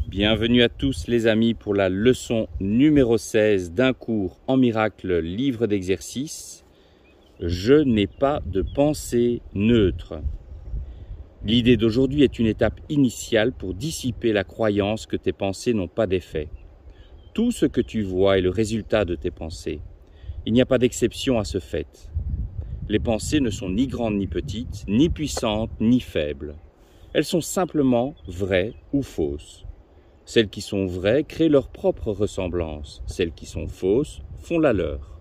Bienvenue à tous les amis pour la leçon numéro 16 d'un cours en miracle livre d'exercices. Je n'ai pas de pensée neutre. L'idée d'aujourd'hui est une étape initiale pour dissiper la croyance que tes pensées n'ont pas d'effet. Tout ce que tu vois est le résultat de tes pensées. Il n'y a pas d'exception à ce fait. Les pensées ne sont ni grandes ni petites, ni puissantes ni faibles. Elles sont simplement vraies ou fausses. Celles qui sont vraies créent leur propre ressemblance. Celles qui sont fausses font la leur.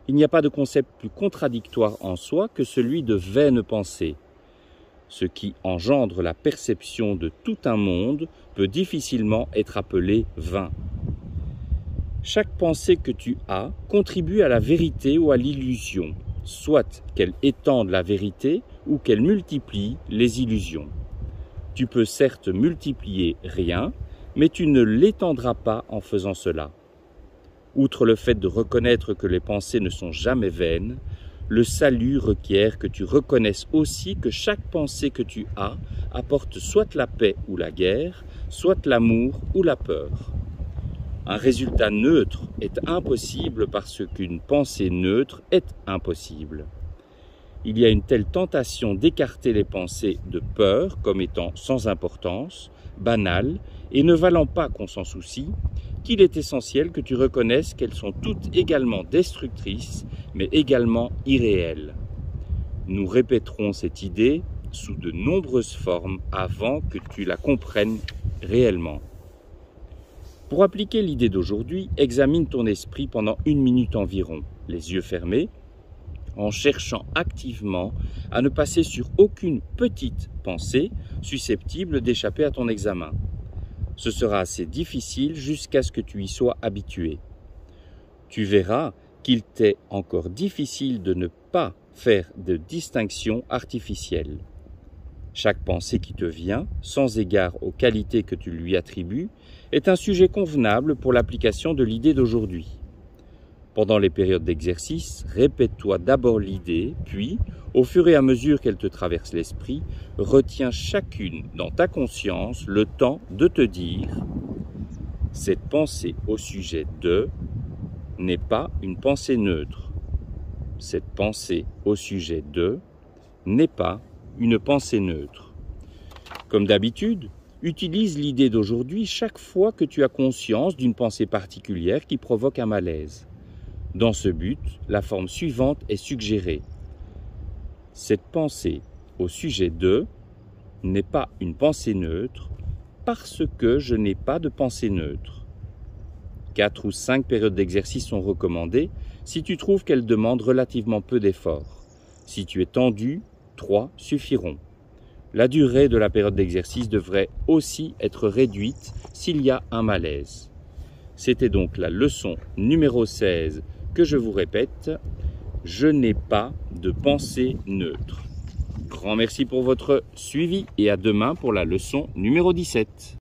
Il n'y a pas de concept plus contradictoire en soi que celui de vaine pensée. Ce qui engendre la perception de tout un monde peut difficilement être appelé vain. Chaque pensée que tu as contribue à la vérité ou à l'illusion, soit qu'elle étende la vérité ou qu'elle multiplie les illusions. Tu peux certes multiplier rien, mais tu ne l'étendras pas en faisant cela. Outre le fait de reconnaître que les pensées ne sont jamais vaines, le salut requiert que tu reconnaisses aussi que chaque pensée que tu as apporte soit la paix ou la guerre, soit l'amour ou la peur. Un résultat neutre est impossible parce qu'une pensée neutre est impossible. Il y a une telle tentation d'écarter les pensées de peur comme étant sans importance, banales et ne valant pas qu'on s'en soucie, qu'il est essentiel que tu reconnaisses qu'elles sont toutes également destructrices, mais également irréelles. Nous répéterons cette idée sous de nombreuses formes avant que tu la comprennes réellement. Pour appliquer l'idée d'aujourd'hui, examine ton esprit pendant 1 minute environ, les yeux fermés, en cherchant activement à ne passer sur aucune petite pensée susceptible d'échapper à ton examen. Ce sera assez difficile jusqu'à ce que tu y sois habitué. Tu verras qu'il t'est encore difficile de ne pas faire de distinction artificielle. Chaque pensée qui te vient, sans égard aux qualités que tu lui attribues, est un sujet convenable pour l'application de l'idée d'aujourd'hui. Pendant les périodes d'exercice, répète-toi d'abord l'idée, puis, au fur et à mesure qu'elle te traverse l'esprit, retiens chacune dans ta conscience le temps de te dire « Cette pensée au sujet de n'est pas une pensée neutre. Cette pensée au sujet de n'est pas une pensée neutre. » Comme d'habitude, utilise l'idée d'aujourd'hui chaque fois que tu as conscience d'une pensée particulière qui provoque un malaise. Dans ce but, la forme suivante est suggérée. Cette pensée au sujet de n'est pas une pensée neutre parce que je n'ai pas de pensée neutre. 4 ou 5 périodes d'exercice sont recommandées si tu trouves qu'elles demandent relativement peu d'efforts. Si tu es tendu, 3 suffiront. La durée de la période d'exercice devrait aussi être réduite s'il y a un malaise. C'était donc la leçon numéro 16 que je vous répète, je n'ai pas de pensée neutre. Grand merci pour votre suivi et à demain pour la leçon numéro 17.